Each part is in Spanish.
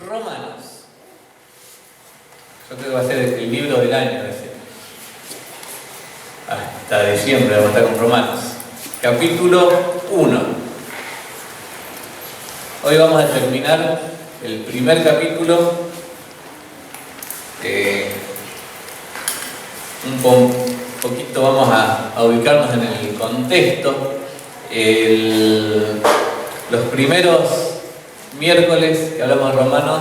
Romanos. Yo creo que va a ser el libro del año ese. Hasta diciembre vamos a estar con Romanos. Capítulo 1. Hoy vamos a terminar el primer capítulo. Un poquito vamos a ubicarnos en el contexto. Los primeros miércoles que hablamos de Romanos,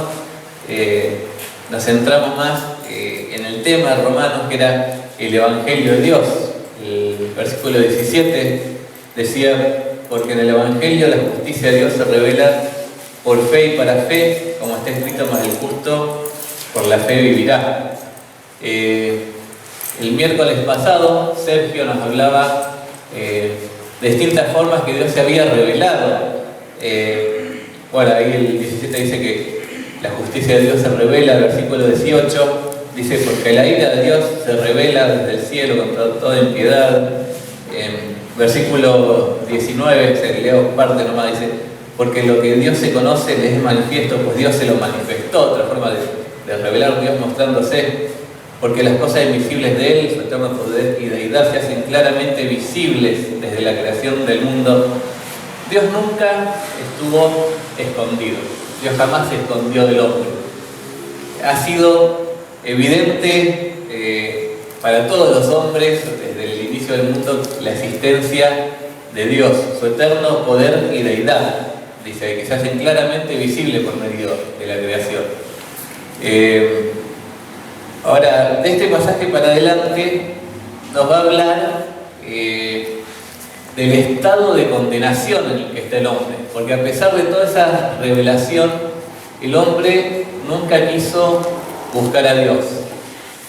nos centramos más en el tema de Romanos, que era el Evangelio de Dios. El versículo 17 decía: porque en el Evangelio la justicia de Dios se revela por fe y para fe, como está escrito, mas el justo por la fe vivirá. El miércoles pasado Sergio nos hablaba de distintas formas que Dios se había revelado. Bueno, ahí el 17 dice que la justicia de Dios se revela. El versículo 18 dice: porque la ira de Dios se revela desde el cielo contra toda impiedad. Versículo 19, se leo parte nomás, dice: porque lo que Dios se conoce le es manifiesto, pues Dios se lo manifestó. Otra forma de revelar Dios mostrándose. Porque las cosas invisibles de Él, su eterno poder y deidad, se hacen claramente visibles desde la creación del mundo. Dios nunca estuvo escondido. Dios jamás se escondió del hombre. Ha sido evidente para todos los hombres, desde el inicio del mundo, la existencia de Dios, su eterno poder y deidad. Dice que se hacen claramente visibles por medio de la creación. Ahora, de este pasaje para adelante nos va a hablar del estado de condenación en el que está el hombre, porque a pesar de toda esa revelación, el hombre nunca quiso buscar a Dios.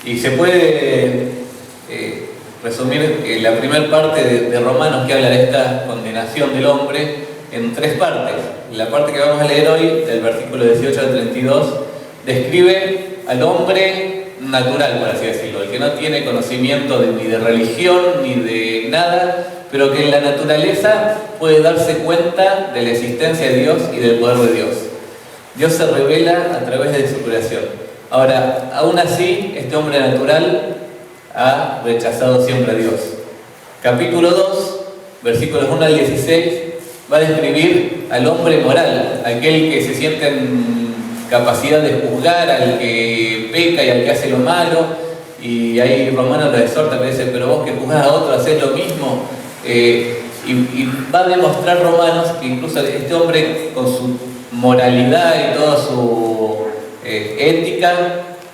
Y se puede resumir la primera parte de Romanos, que habla de esta condenación del hombre, en tres partes. La parte que vamos a leer hoy, del versículo 18 al 32, describe al hombre natural, por así decirlo, el que no tiene conocimiento ni de religión ni de nada, pero que en la naturaleza puede darse cuenta de la existencia de Dios y del poder de Dios. Dios se revela a través de su creación. Ahora, aún así, este hombre natural ha rechazado siempre a Dios. Capítulo 2, versículos 1 al 16, va a describir al hombre moral, aquel que se siente en capacidad de juzgar al que peca y al que hace lo malo. Y ahí Romanos lo exhorta, que dice: pero vos que juzgás a otro, hacés lo mismo. Y va a demostrar Romanos que incluso este hombre, con su moralidad y toda su ética,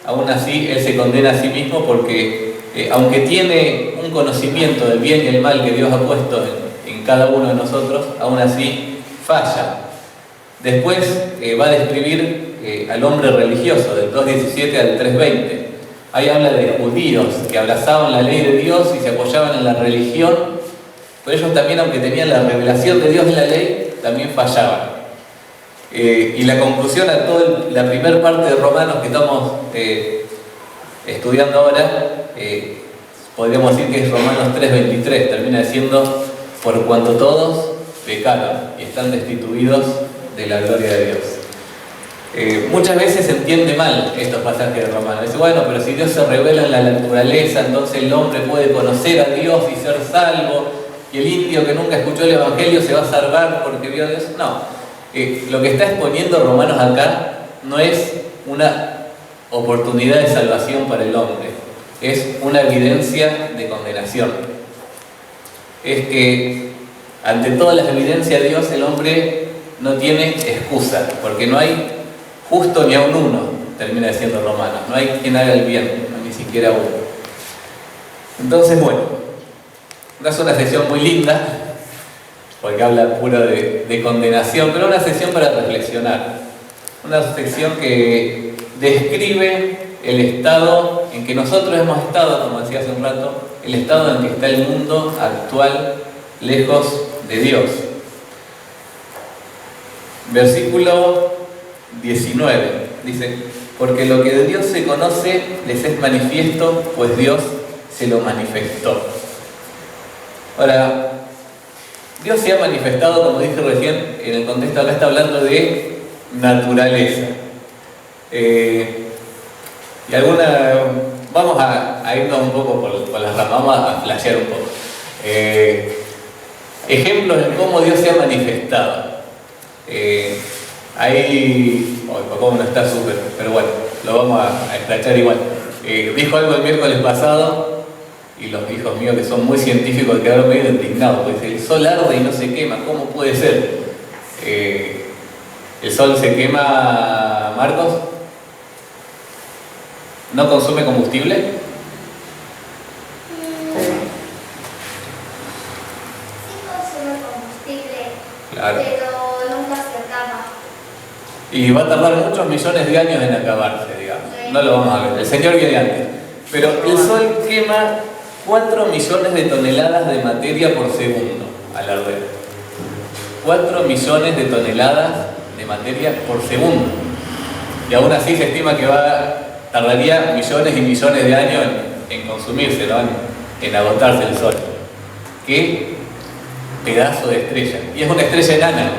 aún así él se condena a sí mismo, porque aunque tiene un conocimiento del bien y el mal que Dios ha puesto en cada uno de nosotros, aún así falla. Después va a describir al hombre religioso, del 2.17 al 3.20. Ahí habla de judíos que abrazaban la ley de Dios y se apoyaban en la religión, pero ellos también, aunque tenían la revelación de Dios en la ley, también fallaban. Y la conclusión a toda la primera parte de Romanos que estamos estudiando ahora, podríamos decir que es Romanos 3.23, termina diciendo: por cuanto todos pecaron y están destituidos de la gloria de Dios. Muchas veces se entiende mal estos pasajes de Romanos. Dice: bueno, pero si Dios se revela en la naturaleza, entonces el hombre puede conocer a Dios y ser salvo, y el indio que nunca escuchó el Evangelio se va a salvar porque vio a Dios. No, lo que está exponiendo Romanos acá no es una oportunidad de salvación para el hombre, es una evidencia de condenación. Es que ante todas las evidencias de Dios, el hombre no tiene excusa, porque no hay justo ni aun uno, termina diciendo Romanos. No hay quien haga el bien, ni siquiera uno. Entonces, bueno, no es una sección muy linda, porque habla puro de condenación, pero una sección para reflexionar. Una sección que describe el estado en que nosotros hemos estado, como decía hace un rato, el estado en que está el mundo actual, lejos de Dios. Versículo 19 dice: porque lo que de Dios se conoce les es manifiesto, pues Dios se lo manifestó. Ahora, Dios se ha manifestado, como dije recién, en el contexto acá está hablando de naturaleza. Y alguna, vamos a irnos un poco por las ramas, vamos a flashear un poco. Ejemplos de cómo Dios se ha manifestado. Ahí, como no está súper, pero bueno, lo vamos a escrachar igual. Dijo algo el miércoles pasado, y los hijos míos que son muy científicos quedaron medio indignados, porque dice, el sol arde y no se quema, ¿cómo puede ser? ¿El sol se quema, Marcos? ¿No consume combustible? Sí consume combustible, Claro. pero nunca se acaba. Y va a tardar muchos millones de años en acabarse, digamos. No lo vamos a ver. El Señor viene antes. Pero el Sol quema 4 millones de toneladas de materia por segundo al arder. 4 millones de toneladas de materia por segundo. Y aún así se estima que tardaría millones y millones de años en consumirse, ¿no? en agotarse el Sol. ¿Qué pedazo de estrella? Y es una estrella enana.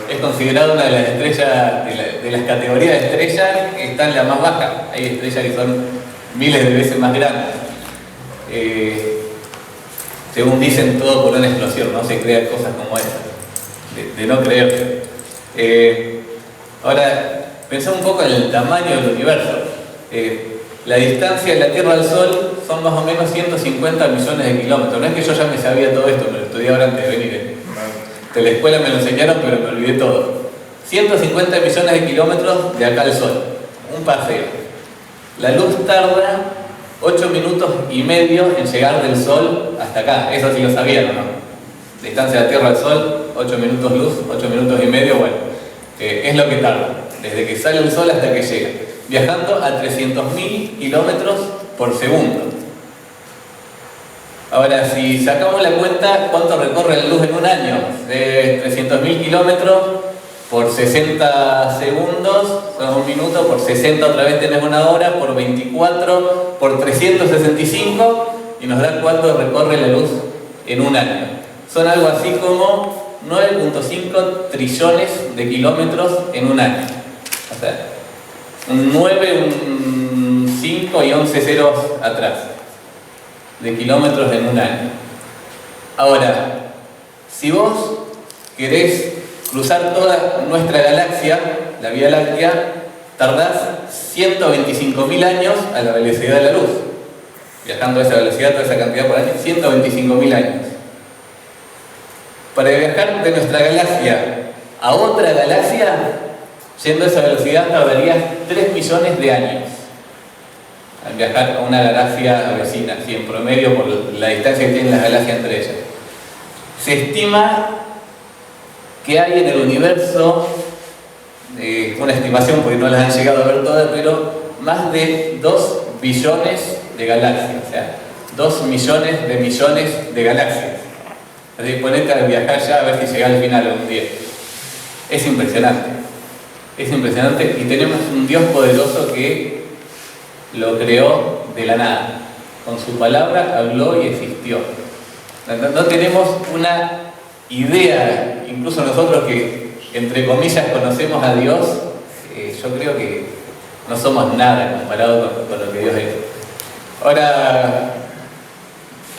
Es considerada una de las estrellas, de las categorías de estrellas, que está en la más baja. Hay estrellas que son miles de veces más grandes. Según dicen, todo por una explosión, no se crean cosas como estas, de no creer. Ahora, pensá un poco en el tamaño del universo. La distancia de la Tierra al Sol son más o menos 150 millones de kilómetros. No es que yo ya me sabía todo esto, me lo estudié ahora antes de venir. De la escuela me lo enseñaron, pero me olvidé todo. 150 millones de kilómetros de acá al Sol. Un paseo. La luz tarda 8 minutos y medio en llegar del Sol hasta acá. Eso sí lo sabían, ¿no? Distancia de la Tierra al Sol, 8 minutos luz, 8 minutos y medio, bueno. Es lo que tarda, desde que sale el Sol hasta que llega. Viajando a 300.000 kilómetros por segundo. Ahora, si sacamos la cuenta, ¿cuánto recorre la luz en un año? 300.000 kilómetros por 60 segundos, son un minuto, por 60 otra vez tenés una hora, por 24, por 365, y nos da cuánto recorre la luz en un año. Son algo así como 9.5 trillones de kilómetros en un año. O sea, un 9, un 5 y 11 ceros atrás de kilómetros en un año. Ahora, si vos querés cruzar toda nuestra galaxia, la Vía Láctea, tardás 125.000 años a la velocidad de la luz. Viajando a esa velocidad, toda esa cantidad por año, 125.000 años. Para viajar de nuestra galaxia a otra galaxia, yendo a esa velocidad, tardarías 3 millones de años al viajar a una galaxia vecina, así en promedio por la distancia que tienen las galaxias entre ellas. Se estima que hay en el universo, una estimación porque no las han llegado a ver todas, pero más de 2 billones de galaxias, o sea, 2 millones de galaxias. Así que ponete a viajar ya a ver si llega al final algún día. Es impresionante y tenemos un Dios poderoso que lo creó de la nada. Con su palabra habló y existió. No tenemos una idea, incluso nosotros que entre comillas conocemos a Dios, yo creo que no somos nada comparado con lo que Dios es. Ahora,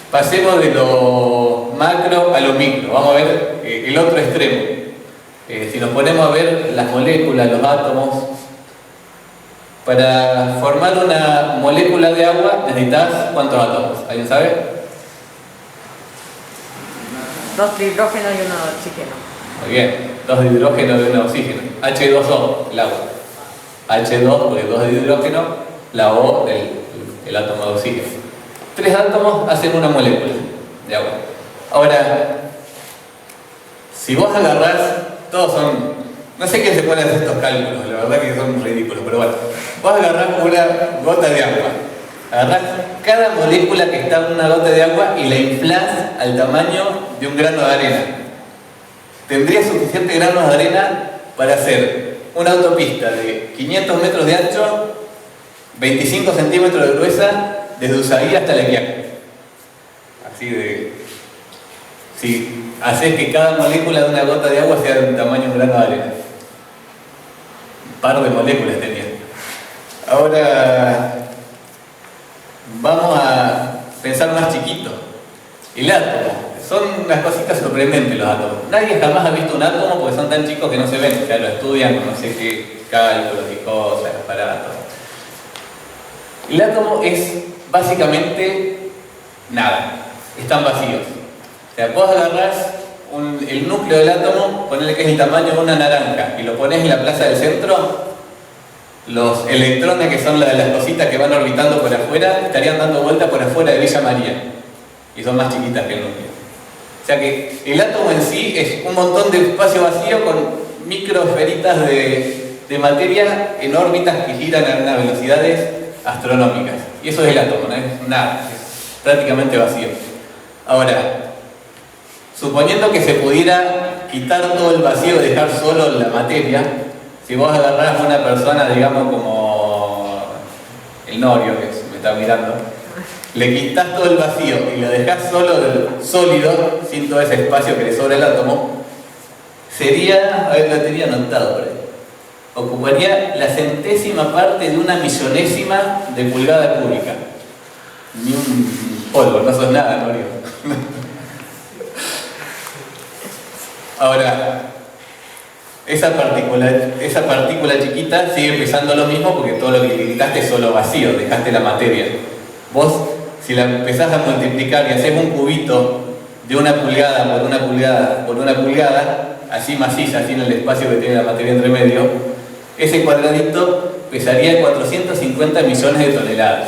pasemos de lo macro a lo micro. Vamos a ver el otro extremo. Si nos ponemos a ver las moléculas, los átomos, para formar una molécula de agua necesitas ¿cuántos átomos? ¿Alguien sabe? 2 de hidrógeno y 1 de oxígeno. Muy bien, 2 de hidrógeno y 1 de oxígeno. H2O, el agua. H2 porque 2 de hidrógeno, la O el átomo de oxígeno. 3 átomos hacen una molécula de agua. Ahora, si vos agarrás, todos son, no sé quién se pone a hacer estos cálculos, la verdad que son ridículos, pero bueno, vos agarrás una gota de agua, agarrás cada molécula que está en una gota de agua y la inflás al tamaño de un grano de arena. Tendría suficiente granos de arena para hacer una autopista de 500 metros de ancho, 25 centímetros de gruesa, desde Ushuaia hasta La Quiaca. Así de... Si haces que cada molécula de una gota de agua sea del tamaño de un grano de arena. Un par de moléculas tenía. Ahora vamos a pensar más chiquito. El átomo. Son unas cositas sorprendentes los átomos. Nadie jamás ha visto un átomo porque son tan chicos que no se ven. Ya lo estudian con no sé qué cálculos y cosas, aparatos. El átomo es básicamente nada. Están vacíos. O sea, vos agarrás el núcleo del átomo, ponele que es el tamaño de una naranja, y lo pones en la plaza del centro, los electrones, que son las cositas que van orbitando por afuera, estarían dando vuelta por afuera de Villa María. Y son más chiquitas que el núcleo. O sea que el átomo en sí es un montón de espacio vacío con microesferitas de materia en órbitas que giran a unas velocidades astronómicas. Y eso es el átomo, no es nada, es prácticamente vacío. Ahora, suponiendo que se pudiera quitar todo el vacío y dejar solo la materia, si vos agarrás a una persona, digamos como el Norio, que me está mirando, le quitas todo el vacío y lo dejás solo del sólido, sin todo ese espacio que le sobra al átomo, sería, a ver, lo tenía anotado por ahí, ocuparía la centésima parte de una millonésima de pulgada cúbica. Ni un polvo, no sos nada, Norio. Ahora, esa partícula chiquita sigue pesando lo mismo porque todo lo que le quitaste es solo vacío, dejaste la materia. Vos, si la empezás a multiplicar y haces un cubito de 1 pulgada por 1 pulgada por 1 pulgada, así maciza, así en el espacio que tiene la materia entre medio, ese cuadradito pesaría 450 millones de toneladas.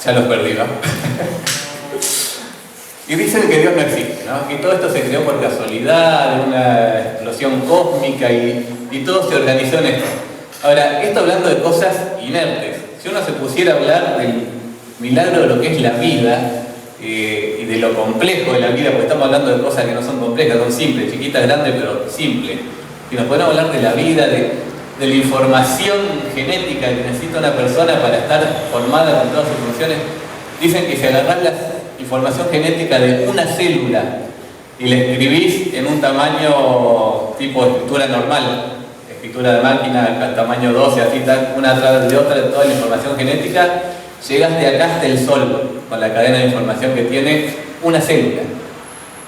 Ya los perdí, ¿no? Y dicen que Dios no existe, ¿no? Que todo esto se creó por casualidad, de una explosión cósmica y todo se organizó en esto. Ahora, esto hablando de cosas inertes. Si uno se pusiera a hablar del milagro de lo que es la vida y de lo complejo de la vida, porque estamos hablando de cosas que no son complejas, son simples, chiquitas, grandes, pero simples. Si nos podemos hablar de la vida, de la información genética que necesita una persona para estar formada con todas sus funciones, dicen que si agarrás la información genética de una célula y la escribís en un tamaño tipo escritura normal, escritura de máquina, al tamaño 12, así tal, una atrás de otra, toda la información genética, llegas de acá hasta el Sol, con la cadena de información que tiene una célula.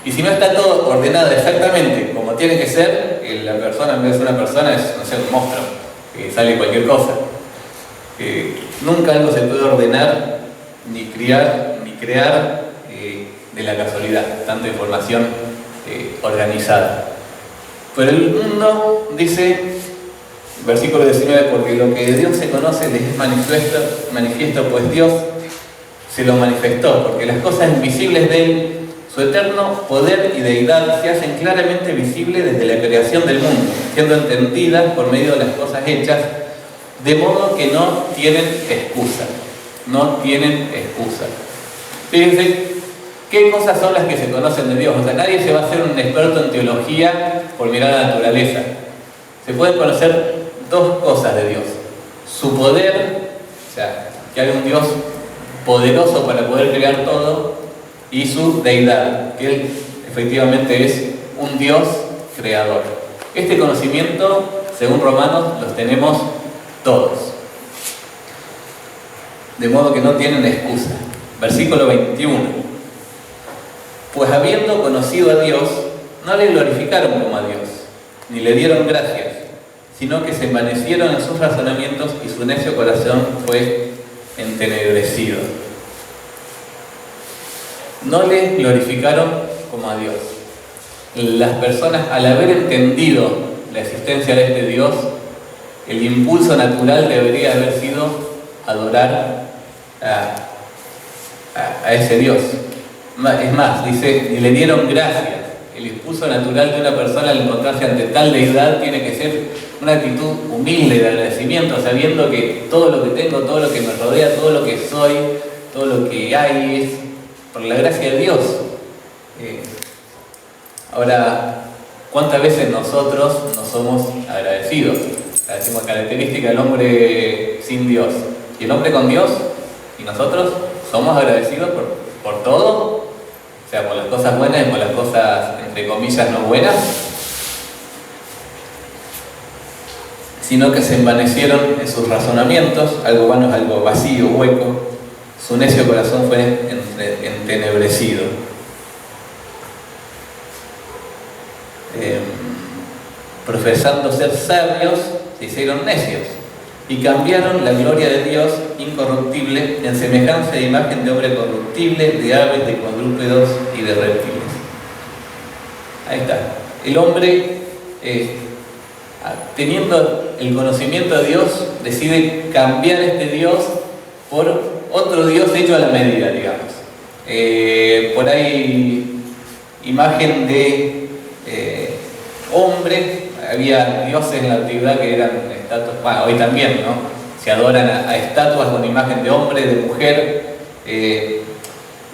Y si no está todo ordenado exactamente como tiene que ser, la persona, en vez de ser una persona, es, no sé, un monstruo, que sale cualquier cosa. Nunca algo se puede ordenar, ni crear de la casualidad, tanta información organizada. Pero el mundo dice, versículo 19, porque lo que de Dios se conoce les es manifiesto, pues Dios se lo manifestó, porque las cosas invisibles de Él, su eterno poder y deidad, se hacen claramente visibles desde la creación del mundo, siendo entendidas por medio de las cosas hechas, de modo que no tienen excusa. No tienen excusa. Fíjense, ¿qué cosas son las que se conocen de Dios? O sea, nadie se va a hacer un experto en teología por mirar la naturaleza. Se pueden conocer dos cosas de Dios. Su poder, o sea, que hay un Dios poderoso para poder crear todo, y su deidad, que Él efectivamente es un Dios creador. Este conocimiento, según Romanos, los tenemos todos. De modo que no tienen excusa. Versículo 21. Pues habiendo conocido a Dios, no le glorificaron como a Dios, ni le dieron gracias, sino que se envanecieron en sus razonamientos y su necio corazón fue entenebrecido. No le glorificaron como a Dios. Las personas, al haber entendido la existencia de este Dios, el impulso natural debería haber sido adorar a ese Dios. Es más, dice, ni le dieron gracias. El impulso natural de una persona al encontrarse ante tal deidad tiene que ser una actitud humilde de agradecimiento, sabiendo que todo lo que tengo, todo lo que me rodea, todo lo que soy, todo lo que hay es por la gracia de Dios. Ahora, ¿cuántas veces nosotros no somos agradecidos? Decimos característica del hombre sin Dios. ¿Y el hombre con Dios? ¿Y nosotros somos agradecidos por todo? O sea, por las cosas buenas y por las cosas, entre comillas, no buenas. sino que se envanecieron en sus razonamientos, algo vano es algo vacío, hueco, su necio corazón fue entenebrecido. Profesando ser sabios, se hicieron necios y cambiaron la gloria de Dios incorruptible en semejanza de imagen de hombre corruptible, de aves, de cuadrúpedos y de reptiles. Ahí está. El hombre, teniendo el conocimiento de Dios, decide cambiar este Dios por otro Dios hecho a la medida, digamos. Por ahí, imagen de hombre. Había dioses en la antigüedad que eran estatuas, bueno, hoy también, ¿no? Se adoran a estatuas con imagen de hombre, de mujer,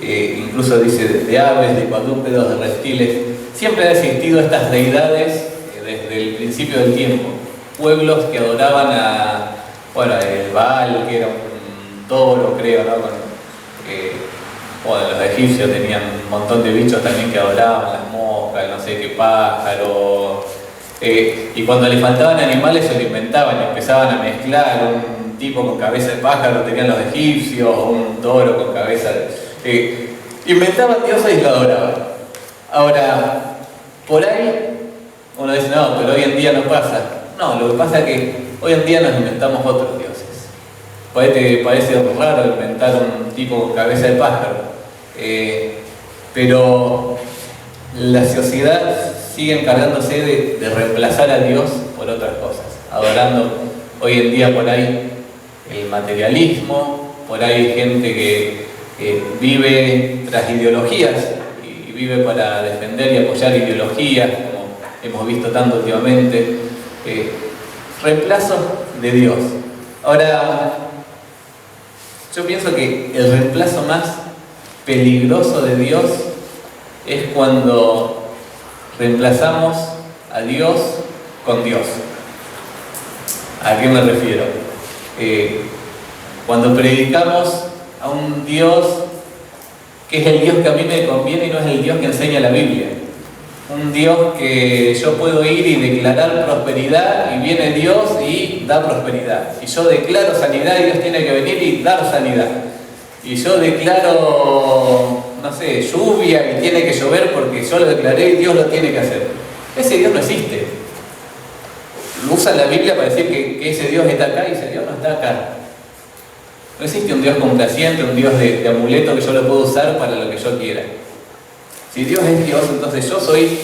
incluso dice de aves, de cuadrúpedos, de reptiles. Siempre han existido estas deidades desde el principio del tiempo. Pueblos que adoraban el Baal, que era un toro, creo, ¿no? Los egipcios tenían un montón de bichos también que adoraban, las moscas, no sé qué pájaro. Y cuando le faltaban animales se lo inventaban, empezaban a mezclar un tipo con cabeza de pájaro, tenían los egipcios, un toro con cabeza de... inventaban dioses y lo adoraban. Ahora, por ahí uno dice, no, pero hoy en día no pasa. No, lo que pasa es que hoy en día nos inventamos otros dioses. Por ahí te parece raro inventar un tipo con cabeza de pájaro, pero la sociedad sigue encargándose de reemplazar a Dios por otras cosas, adorando hoy en día por ahí el materialismo, por ahí hay gente que vive tras ideologías y vive para defender y apoyar ideologías, como hemos visto tanto últimamente, reemplazo de Dios. Ahora, yo pienso que el reemplazo más peligroso de Dios es cuando reemplazamos a Dios con Dios. ¿A qué me refiero? Cuando predicamos a un Dios que es el Dios que a mí me conviene y no es el Dios que enseña la Biblia. Un Dios que yo puedo ir y declarar prosperidad y viene Dios y da prosperidad. Y yo declaro sanidad y Dios tiene que venir y dar sanidad. Y yo declaro, no sé, lluvia y tiene que llover porque yo lo declaré y Dios lo tiene que hacer. Ese Dios no existe. Usa la Biblia para decir que ese Dios está acá y ese Dios no está acá. No existe un Dios complaciente, un Dios de amuleto que yo lo puedo usar para lo que yo quiera. Si Dios es Dios, entonces yo soy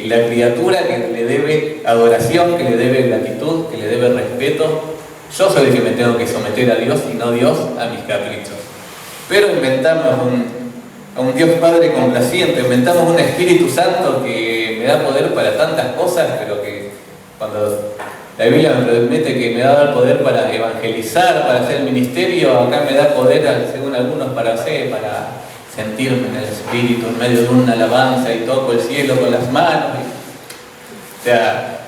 la criatura que le debe adoración, que le debe gratitud, que le debe respeto. Yo soy el que me tengo que someter a Dios y no Dios a mis caprichos. Pero inventamos a un Dios Padre complaciente, inventamos un Espíritu Santo que me da poder para tantas cosas, pero que cuando la Biblia me promete que me da el poder para evangelizar, para hacer el ministerio, acá me da poder, según algunos, para sentirme en el Espíritu, en medio de una alabanza y toco el cielo con las manos. O sea,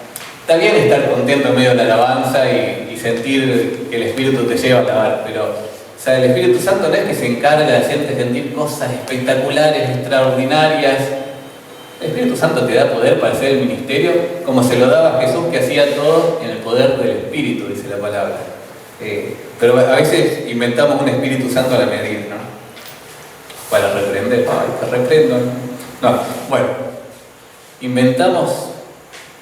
está bien estar contento en medio de la alabanza y sentir que el Espíritu te lleva a alabar, pero o sea, el Espíritu Santo no es que se encarga de hacerte sentir cosas espectaculares, extraordinarias. El Espíritu Santo te da poder para hacer el ministerio, como se lo daba a Jesús, que hacía todo en el poder del Espíritu, dice la palabra. Pero a veces inventamos un Espíritu Santo a la medida, ¿no? Para reprender. Ay, te reprendo. No, bueno. Inventamos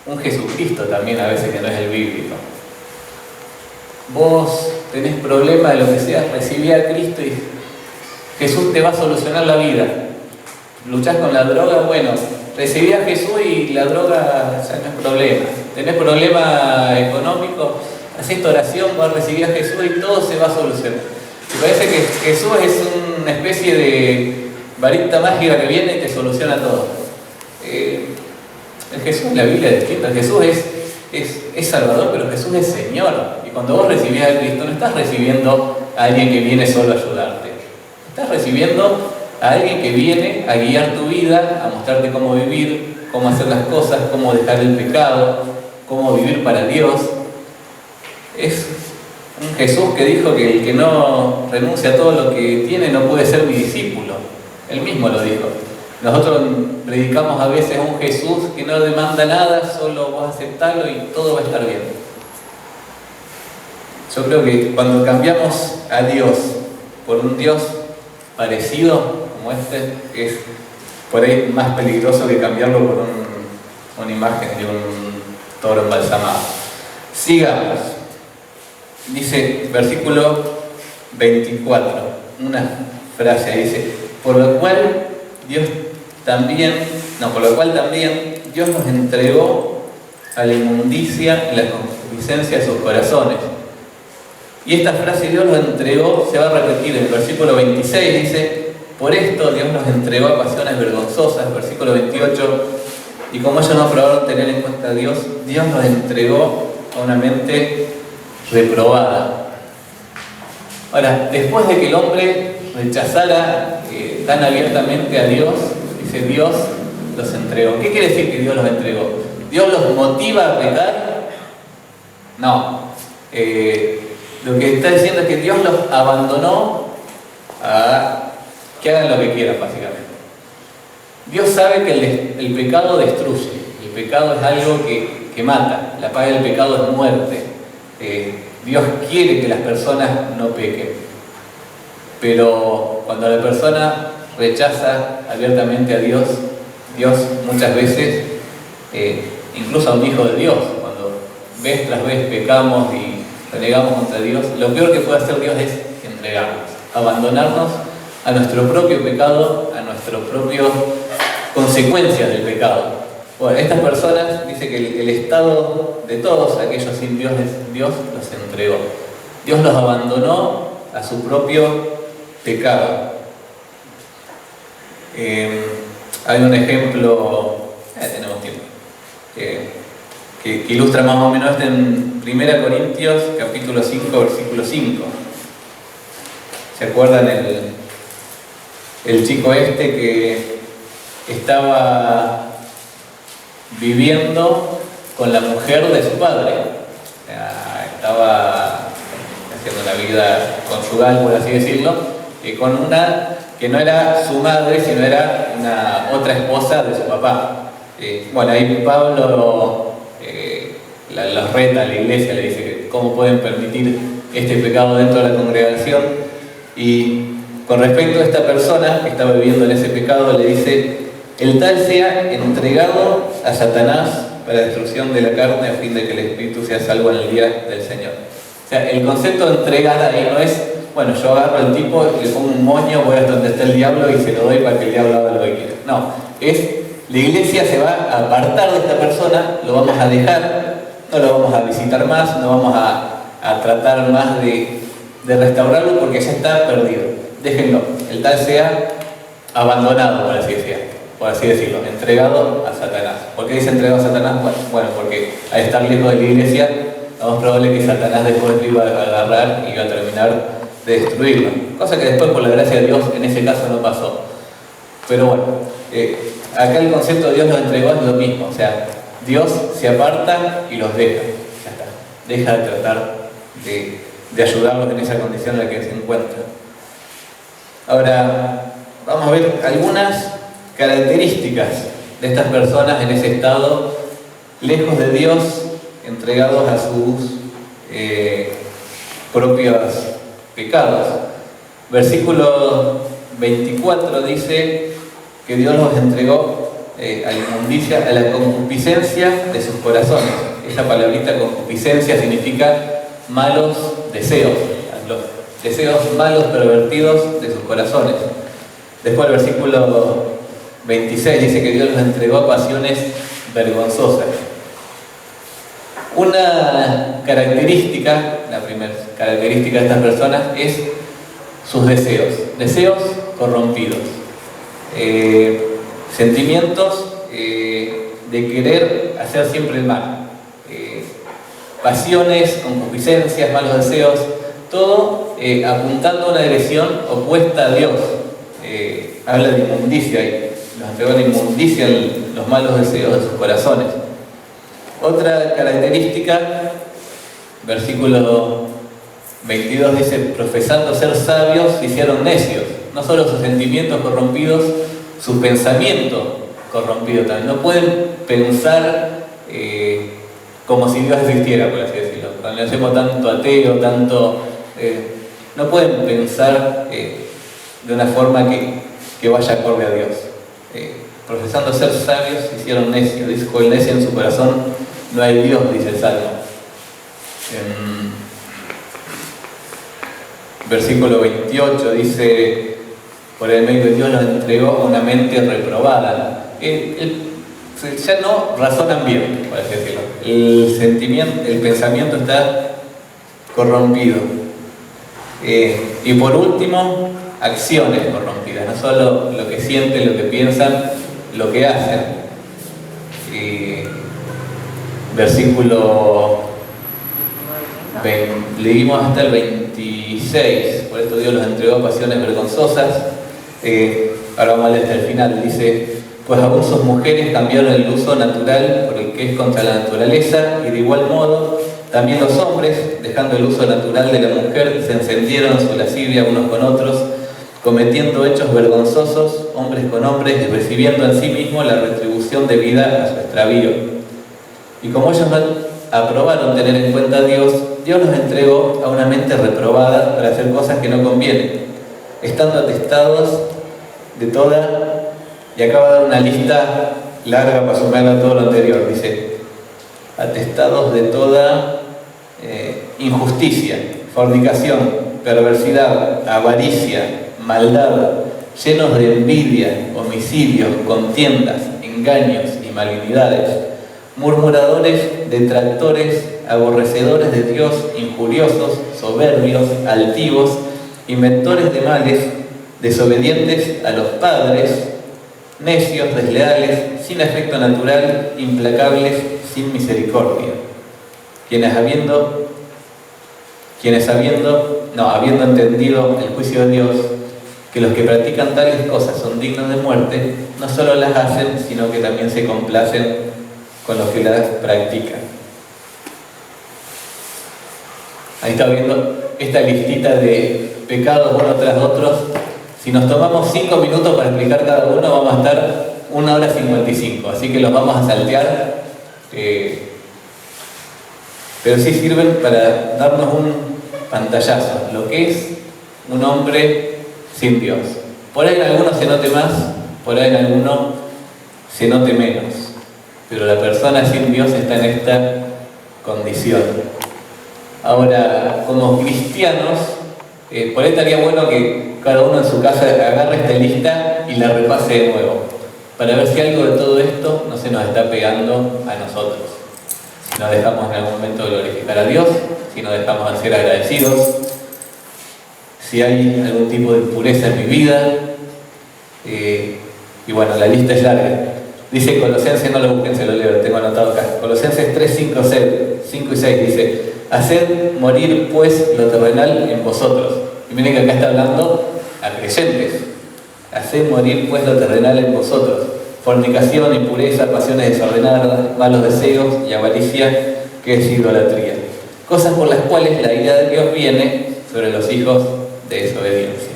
un Jesucristo también a veces que no es el bíblico. Vos tenés problema de lo que sea, recibí a Cristo y Jesús te va a solucionar la vida. Luchás con la droga, bueno, recibí a Jesús y la droga ya no es problema. Tenés problema económico, hacés esta oración, vas a recibir a Jesús y todo se va a solucionar. Me parece que Jesús es una especie de varita mágica que viene y te soluciona todo. El Jesús en la Biblia es distinto. Jesús es Salvador, pero Jesús es Señor. Y cuando vos recibís a Cristo, no estás recibiendo a alguien que viene solo a ayudarte. Estás recibiendo a alguien que viene a guiar tu vida, a mostrarte cómo vivir, cómo hacer las cosas, cómo dejar el pecado, cómo vivir para Dios. Es un Jesús que dijo que el que no renuncia a todo lo que tiene no puede ser mi discípulo. Él mismo lo dijo. Nosotros predicamos a veces a un Jesús que no demanda nada, solo vos aceptarlo y todo va a estar bien. Yo creo que cuando cambiamos a Dios por un Dios parecido como este, es por ahí más peligroso que cambiarlo por una imagen de un toro embalsamado. Sigamos. Dice, versículo 24, una frase, dice, por lo cual también Dios nos entregó a la inmundicia y la concupiscencia de sus corazones. Y esta frase, Dios nos entregó, se va a repetir en el versículo 26, dice, por esto Dios nos entregó a pasiones vergonzosas, versículo 28, y como ellos no aprobaron tener en cuenta a Dios, Dios nos entregó a una mente reprobada. Ahora, después de que el hombre rechazara tan abiertamente a Dios, dice, Dios los entregó. ¿Qué quiere decir que Dios los entregó? ¿Dios los motiva a pecar? No. Lo que está diciendo es que Dios los abandonó a que hagan lo que quieran, básicamente. Dios sabe que el pecado destruye. El pecado es algo que mata. La paga del pecado es muerte. Dios quiere que las personas no pequen. Pero cuando la persona rechaza abiertamente a Dios, Dios muchas veces, incluso a un hijo de Dios, cuando vez tras vez pecamos y renegamos contra Dios, lo peor que puede hacer Dios es entregarnos, abandonarnos a nuestro propio pecado, a nuestras propias consecuencias del pecado. Bueno, estas personas, dice que el estado de todos aquellos sin Dios es Dios los entregó. Dios los abandonó a su propio pecado. Hay un ejemplo, tenemos tiempo, que ilustra más o menos esto en 1 Corintios capítulo 5, versículo 5. ¿Se acuerdan el chico este que estaba viviendo con la mujer de su padre? O sea, estaba haciendo una vida conyugal, por así decirlo, con una que no era su madre, sino era otra esposa de su papá. Bueno, ahí Pablo los reta a la iglesia, le dice que cómo pueden permitir este pecado dentro de la congregación. Y con respecto a esta persona que estaba viviendo en ese pecado, le dice, el tal sea entregado a Satanás para destrucción de la carne, a fin de que el espíritu sea salvo en el día del Señor. O sea, el concepto de entregar ahí no es, bueno, yo agarro al tipo, le pongo un moño, voy hasta donde está el diablo y se lo doy para que el diablo haga lo que quiera. No, la iglesia se va a apartar de esta persona, lo vamos a dejar, no lo vamos a visitar más, no vamos a tratar más de restaurarlo porque ya está perdido. Déjenlo, el tal sea abandonado, por así decirlo, entregado a Satanás. ¿Por qué dice entregado a Satanás? Bueno, porque al estar lejos de la iglesia, es más probable que Satanás después lo iba a agarrar y iba a terminar de destruirlo. Cosa que después, por la gracia de Dios, en ese caso no pasó. Pero bueno, acá el concepto de Dios los entregó es lo mismo. O sea, Dios se aparta y los deja. Ya está. Deja de tratar de ayudarlos en esa condición en la que se encuentran. Ahora, vamos a ver algunas características de estas personas en ese estado, lejos de Dios, entregados a sus propios pecados. Versículo 24 dice que Dios los entregó a la inmundicia, a la concupiscencia de sus corazones. Esa palabrita concupiscencia significa malos deseos, los deseos malos pervertidos de sus corazones. Después el versículo 26 dice que Dios los entregó a pasiones vergonzosas. Una característica, la primera característica de estas personas es sus deseos corrompidos, sentimientos de querer hacer siempre el mal, pasiones, concupiscencias, malos deseos, todo apuntando a una dirección opuesta a Dios. Habla de inmundicia y nos entregó la inmundicia en los malos deseos de sus corazones. Otra característica, versículo 22 dice, profesando ser sabios, se hicieron necios. No solo sus sentimientos corrompidos, su pensamiento corrompido también. No pueden pensar como si Dios existiera, por así decirlo. Cuando hacemos tanto ateo, no pueden pensar de una forma que vaya acorde a Dios. Profesando ser sabios, se hicieron necios. Dijo el necio en su corazón, no hay Dios, dice el Salmo. Versículo 28 dice, por el medio de Dios nos entregó a una mente reprobada. Ya no razonan bien, por así decirlo. El pensamiento está corrompido. Y por último, acciones corrompidas, no solo lo que sienten, lo que piensan, lo que hacen. Versículo 20, leímos hasta el 26, por esto Dios los entregó a pasiones vergonzosas. Ahora vamos a leer hasta el final, dice, pues aún sus mujeres cambiaron el uso natural por el que es contra la naturaleza, y de igual modo también los hombres, dejando el uso natural de la mujer, se encendieron en su lascivia unos con otros, cometiendo hechos vergonzosos, hombres con hombres, y recibiendo en sí mismos la retribución debida a su extravío. Y como ellos no aprobaron tener en cuenta a Dios, Dios los entregó a una mente reprobada para hacer cosas que no convienen, estando atestados de toda, y acaba de dar una lista larga para sumar a todo lo anterior, dice, atestados de toda injusticia, fornicación, perversidad, avaricia, maldad, llenos de envidia, homicidios, contiendas, engaños y malignidades, murmuradores, detractores, aborrecedores de Dios, injuriosos, soberbios, altivos, inventores de males, desobedientes a los padres, necios, desleales, sin afecto natural, implacables, sin misericordia, habiendo entendido el juicio de Dios, que los que practican tales cosas son dignos de muerte, no solo las hacen, sino que también se complacen con los que las practican. Ahí está viendo esta listita de pecados uno tras otros. Si nos tomamos 5 minutos para explicar cada uno, vamos a estar 1 hora 55, así que los vamos a saltear, pero sí sirven para darnos un pantallazo, lo que es un hombre sin Dios. Por ahí en algunos se note más, por ahí en algunos se note menos, pero la persona sin Dios está en esta condición. Ahora, como cristianos, por ahí estaría bueno que cada uno en su casa agarre esta lista y la repase de nuevo, para ver si algo de todo esto no se nos está pegando a nosotros. Si nos dejamos en algún momento glorificar a Dios, si nos dejamos de ser agradecidos, si hay algún tipo de impureza en mi vida, y bueno, la lista es larga. Dice Colosenses, no lo busquen, se lo leo, lo tengo anotado acá. Colosenses 3, 5 y 6 dice, haced morir pues lo terrenal en vosotros. Y miren que acá está hablando a creyentes. Haced morir pues lo terrenal en vosotros. Fornicación, impureza, pasiones desordenadas, malos deseos y avaricia, que es idolatría. Cosas por las cuales la ira de Dios viene sobre los hijos de desobediencia.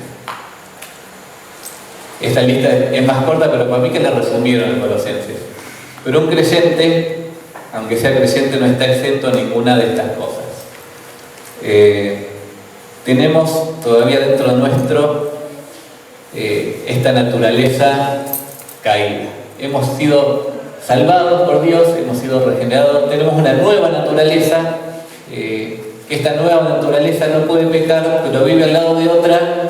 Esta lista es más corta, pero para mí que la resumieron en Colosenses. Pero un creyente, aunque sea creyente, no está exento a ninguna de estas cosas. Tenemos todavía dentro nuestro esta naturaleza caída. Hemos sido salvados por Dios, hemos sido regenerados, tenemos una nueva naturaleza. Esta nueva naturaleza no puede pecar, pero vive al lado de otra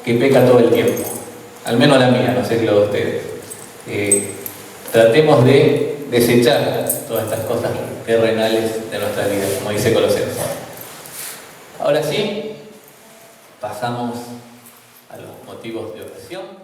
que peca todo el tiempo. Al menos la mía, no sé si lo de ustedes. Tratemos de desechar todas estas cosas terrenales de nuestra vida, como dice Colosenses. Ahora sí, pasamos a los motivos de oración.